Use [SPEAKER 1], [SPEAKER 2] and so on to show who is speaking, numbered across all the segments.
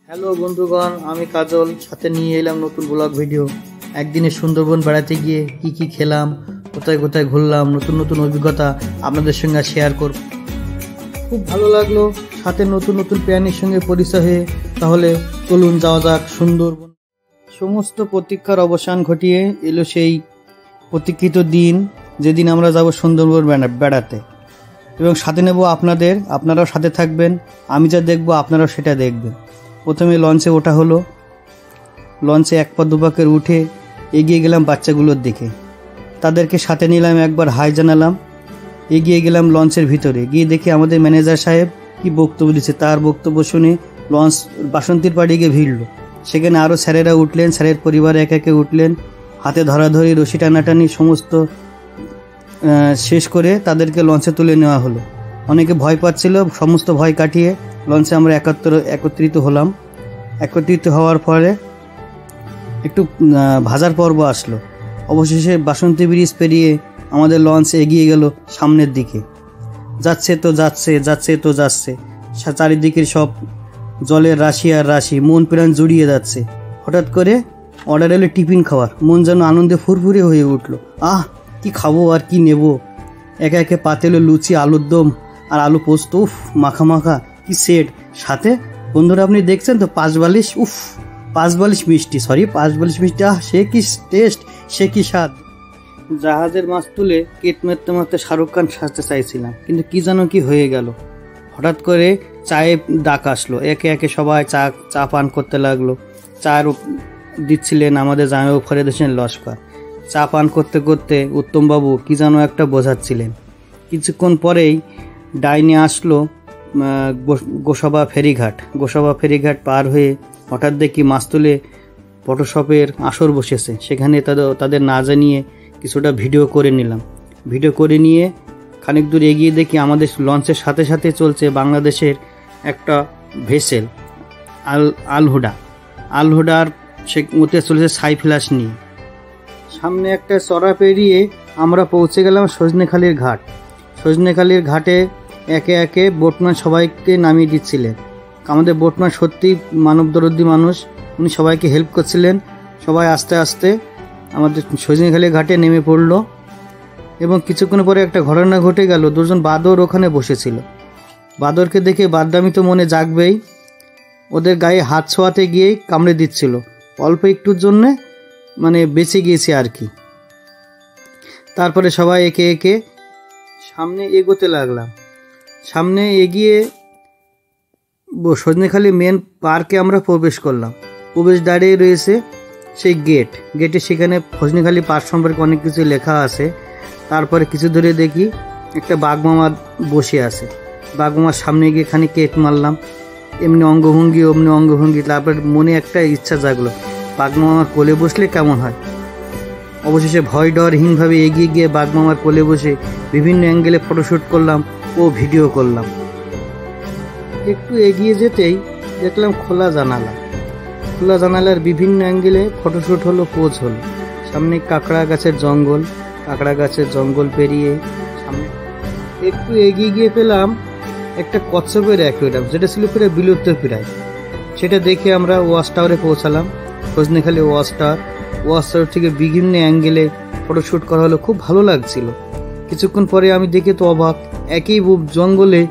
[SPEAKER 1] Hello বন্ধুগণ, আমি কাজল, সাথে নিয়ে এলাম নতুন ব্লগ ভিডিও। একদিনে সুন্দরবন বেড়াতে গিয়ে কি কি খেলাম, কোথায় কোথায় ঘুরলাম, নতুন নতুন অভিজ্ঞতা আপনাদের সঙ্গে শেয়ার করব। খুব ভালো লাগলো, সাথে নতুন নতুন প্রাণীর সঙ্গে পরিচয় হয়ে। তাহলে চলুন যাওয়া যাক সুন্দরবন। সমস্ত প্রতীক্ষার অবসান ঘটিয়ে এলো সেই প্রতীক্ষিত দিন, যেদিন আমরা যাব সুন্দরবন বেড়াতে, এবং সাথে নেব আপনাদের। আপনারাও সাথে থাকবেন, আমি যা দেখব আপনারাও সেটা দেখবেন। প্রথমে লঞ্চে ওঠা হলো। লঞ্চে এক পা দুপাকের উঠে এগিয়ে গেলাম বাচ্চাগুলোর দিকে। তাদেরকে সাথে নিলাম, একবার হাই জানালাম। এগিয়ে গেলাম লঞ্চের ভিতরে। গিয়ে দেখি আমাদের ম্যানেজার সাহেব কি বক্তব্য দিচ্ছে। তার বক্তব্য শুনে লঞ্চ বাসন্তীর পাড়ে গিয়ে ভিড়ল। সেখানে আরও স্যারেরা উঠলেন, স্যারের পরিবার এক একে উঠলেন। হাতে ধরাধরি, রশি টানাটানি সমস্ত শেষ করে তাদেরকে লঞ্চে তুলে নেওয়া হলো। অনেকে ভয় পাচ্ছিল, সমস্ত ভয় কাটিয়ে লঞ্চে আমরা একত্রিত হলাম। একত্রিত হওয়ার পরে একটু ভাজার পর্ব আসলো। অবশেষে বাসন্তী ব্রিজ পেরিয়ে আমাদের লঞ্চ এগিয়ে গেল সামনের দিকে। যাচ্ছে তো যাচ্ছে, যাচ্ছে তো যাচ্ছে, চারিদিকের সব জলের রাশি আর রাশি, মন প্রাণ জুড়িয়ে যাচ্ছে। হঠাৎ করে অর্ডার এলো টিফিন খাওয়ার। মন যেন আনন্দে ফুরফুরে হয়ে উঠলো। কি খাবো আর কি নেব। একে একে পাতেলো লুচি, আলুর দম আর আলু পোস্ত। উফ, মাখা মাখা কি সেট। সাথে বন্ধুরা আপনি দেখছেন তো 5 বালিশ, উফ 5 বালিশ মিষ্টি, পাঁচ বালিশ মিষ্টি। সে কি টেস্ট, সে কি স্বাদ। জাহাজের মাছ তুলে কেট মারতে মারতে শাহরুখ খান সাজতে চাইছিলাম, কিন্তু কি যেন কি হয়ে গেল। হঠাৎ করে চায়ে ডাক আসলো। একে একে সবাই চা পান করতে লাগলো। চা দিচ্ছিলেন আমাদের জামাইবাবু ফরিদ হোসেন লস্কর। চা পান করতে করতে উত্তমবাবু কি যেন একটা বোঝাচ্ছিলেন। কিছুক্ষণ পরেই ডাইনে আসলো গোসাবা ফেরিঘাট পার হয়ে হঠাৎ দেখি মাছ তুলে ফটোশপের আসর বসেছে। সেখানে তাদের না জানিয়ে কিছুটা ভিডিও করে নিলাম। ভিডিও করে নিয়ে খানিক দূর এগিয়ে দেখি আমাদের লঞ্চের সাথে সাথে চলছে বাংলাদেশের একটা ভেসেল আলহুডার সে মতে চলেছে সাইফ্লাস নিয়ে। সামনে একটা চড়া পেরিয়ে আমরা পৌঁছে গেলাম সজনেখালির ঘাট। সজনেখালির ঘাটে একে একে বোটম্যান সবাইকে নামিয়ে দিচ্ছিলেন। আমাদের বোটম্যান সত্যি মানবদরদী মানুষ, উনি সবাইকে হেল্প করছিলেন। সবাই আস্তে আস্তে আমাদের সজনেখালি ঘাটে নেমে পড়ল, এবং কিছুক্ষণ পরে একটা ঘটনা ঘটে গেল। দুজন বাদর ওখানে বসেছিল। বাদরকে দেখে বাদদামি তো মনে জাগবেই। ওদের গায়ে হাত ছোঁয়াতে গিয়েই কামড়ে দিচ্ছিল। অল্প একটুর জন্যে বেঁচে গিয়েছে আর কি। তারপরে সবাই একে একে সামনে এগোতে লাগলাম। সামনে এগিয়ে সজনেখালি মেন পার্কে আমরা প্রবেশ করলাম। প্রবেশ দাঁড়িয়ে রয়েছে সেই গেটে সেখানে সজনেখালি পার্ক সম্পর্কে অনেক কিছু লেখা আছে। তারপরে কিছু দূরে দেখি একটা বাঘমামা বসে আছে। বাঘমামার সামনে গিয়ে খানিক কেক মারলাম, এমনি অঙ্গভঙ্গি। তারপর মনে একটা ইচ্ছা জাগলো, বাঘমামার কোলে বসলে কেমন হয়। অবশেষে ভয় ডরহীনভাবে এগিয়ে গিয়ে বাঘমামার কোলে বসে বিভিন্ন অ্যাঙ্গেলে ফটোশ্যুট করলাম ও ভিডিও করলাম। একটু এগিয়ে যেতেই দেখলাম খোলা জানালার বিভিন্ন অ্যাঙ্গেলে ফটোশ্যুট হলো, পোজ হলো। সামনে কাঁকড়া গাছের জঙ্গল পেরিয়ে সামনে একটু এগিয়ে গিয়ে পেলাম একটা কচ্ছপের অ্যাকুয়ারিয়াম, যেটা ছিল প্রায় বিলুপ্ত প্রায়। সেটা দেখে আমরা ওয়াচ টাওয়ারে পৌঁছালাম। সজনেখালি ওয়াচ টাওয়ার থেকে বিভিন্ন অ্যাঙ্গেলে ফটোশ্যুট করা হলো, খুব ভালো লাগছিল। কিছুক্ষণ পরে আমি দেখে তো অবাক, একই জঙ্গলে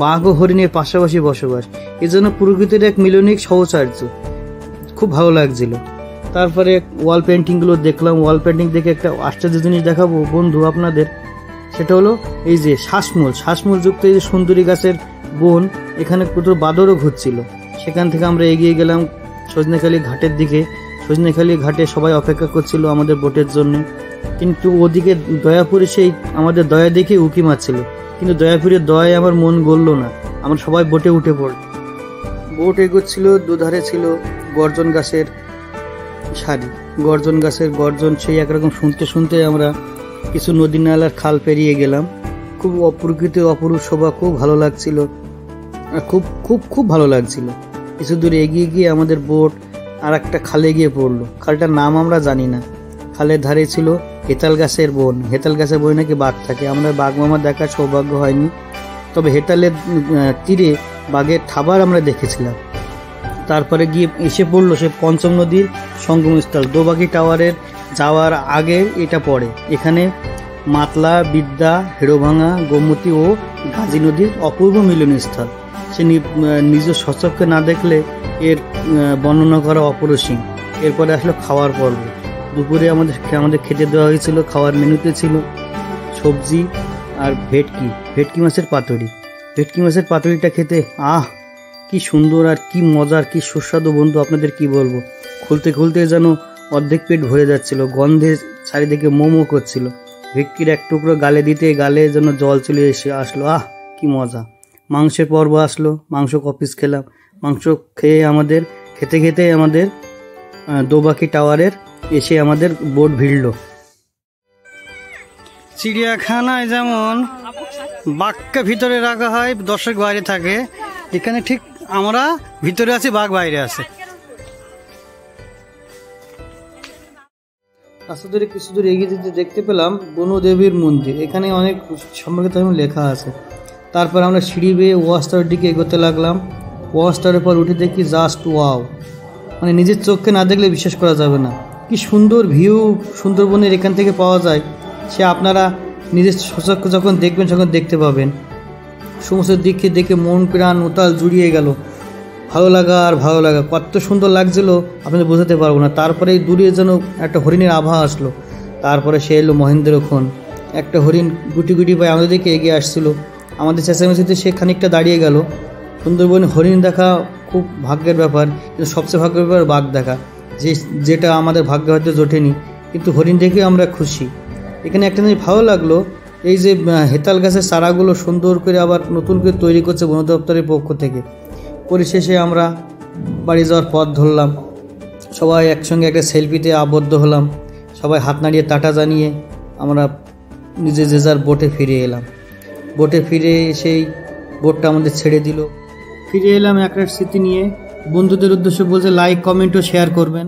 [SPEAKER 1] বাঘ ও হরিণের পাশাপাশি বসবাস। এজন্য প্রকৃতির এক মিলনিক সহচর্য, খুব ভালো লাগছিল। তারপরে ওয়াল পেন্টিংগুলো দেখলাম। ওয়াল পেন্টিং দেখে একটা আশ্চর্য জিনিস দেখাবো বন্ধু আপনাদের। সেটা হলো এই যে শ্বাসমূল যুক্ত এই যে সুন্দরী গাছের বন, এখানে প্রচুর বাদরও ঘুরছিল। সেখান থেকে আমরা এগিয়ে গেলাম সজনেখালি ঘাটের দিকে। সজনেখালি ঘাটে সবাই অপেক্ষা করছিল আমাদের বোটের জন্য, কিন্তু ওদিকে দয়াপুরে সেই আমাদের দয়া দেখে উকি মারছিল। কিন্তু দয়াপুরের দয়ায় আমার মন গলল না। আমরা সবাই বোটে উঠে পড়ল। বোট এগোচ্ছিল, দুধারে ছিল গর্জন গাছের সারি। গর্জন সেই একরকম শুনতে শুনতে আমরা কিছু নদী নালার খাল পেরিয়ে গেলাম। খুব অপ্রকৃতি অপরূপ শোভা, খুব ভালো লাগছিল, খুব ভালো লাগছিল। কিছু দূর এগিয়ে গিয়ে আমাদের বোট আর একটা খালে গিয়ে পড়লো। খালটার নাম আমরা জানি না। খালের ধারে ছিল হেতাল গাছের বনে নাকি বাঘ থাকে। আমরা বাঘ মামা দেখার সৌভাগ্য হয়নি, তবে হেতালের তীরে বাঘের থাবার আমরা দেখেছিলাম। তারপরে গিয়ে এসে পড়লো সে পঞ্চম নদীর সঙ্গমস্থল। দোবাকি টাওয়ারের যাওয়ার আগে এটা পড়ে। এখানে মাতলা, বিদ্যা, হেড়োভাঙা, গোমতী ও গাজী নদীর অপূর্ব মিলনস্থল। সে নিজ সচক্ষে না দেখলে এর বর্ণনা করা অপরসীম। এরপরে আসলো খাওয়ার পর্ব। দুপুরে আমাদের খেতে দেওয়া হয়েছিল। খাওয়ার মেনুতে ছিল সবজি আর ভেটকি মাছের পাতুরি। ভেটকি মাছের পাতুরিটা খেতে কি সুন্দর আর কি মজার, কি সুস্বাদু বন্ধু, আপনাদের কি বলবো। খুলতে খুলতে যেন অর্ধেক পেট ভরে যাচ্ছিল, গন্ধে চারিদিকে মোমো করছিল। ভেটকির এক টুকরো গালে দিতে গালে যেন জল চলে আসলো। কি মজা। মাংসের পর্ব আসলো, মাংস কপিস খেলাম। মাংস খেতে খেতে আমাদের দোবাকি টাওয়ারের এসে আমাদের বোট ভিড়ল। চিড়িয়াখানায় যেমন বাঘকে ভিতরে রাখা হয়, দর্শক বাইরে থাকে, এখানে ঠিক আমরা ভিতরে আছি, বাঘ বাইরে আছে। রাস্তা ধরে কিছু দূর এগিয়ে যেতে দেখতে পেলাম বনদেবীর মন্দির। এখানে অনেক সম্পর্কে লেখা আছে। তারপর আমরা সিঁড়ি বেয়ে ওয়াচ টাওয়ারের দিকে এগোতে লাগলাম। ওয়াচ টাওয়ারের পর উঠে দেখি জাস্ট ওয়াও, মানে নিজের চোখকে না দেখলে বিশ্বাস করা যাবে না। কি সুন্দর ভিউ সুন্দরবনের এখান থেকে পাওয়া যায়, সে আপনারা নিজের সচক্ষে যখন দেখবেন তখন দেখতে পাবেন। সমস্ত দিকে দেখে মন প্রাণ উতাল জুড়িয়ে গেল। ভালো লাগা আর ভালো লাগা, কত সুন্দর লাগছিল আপনাদের বোঝাতে পারবো না। তারপরে দূরে যেন একটা হরিণের আভা আসলো। তারপরে সে এলো মহেন্দ্রক্ষণ। একটা হরিণ গুটি গুটি পায়ে আমাদের দিকে এগিয়ে আসছিল। আমাদের চেঁচামেচিতে সে খানিকটা দাঁড়িয়ে গেল। সুন্দরবনে হরিণ দেখা খুব ভাগ্যের ব্যাপার, কিন্তু সবচেয়ে ভাগ্যের ব্যাপার বাঘ দেখা, যেটা আমাদের ভাগ্যে হয়তো জোটেনি, কিন্তু হরিণ দেখে আমরা খুশি। এখানে একটা জিনিস ভালো লাগলো, এই যে হেতাল গাছের চারাগুলো সুন্দর করে আবার নতুন করে তৈরি করছে বন দপ্তরের পক্ষ থেকে। পরিশেষে আমরা বাড়ি যাওয়ার পথ ধরলাম। সবাই একসঙ্গে একটা সেলফিতে আবদ্ধ হলাম। সবাই হাত নাড়িয়ে টাটা জানিয়ে আমরা নিজে যে যার বোটে ফিরে এলাম। বোটে ফিরে সেই বোটটা আমাদের ছেড়ে দিল। ফিরে এলাম একটা স্মৃতি নিয়ে। বন্ধুদের উদ্দেশ্যে বলছে লাইক, কমেন্ট ও শেয়ার করবেন।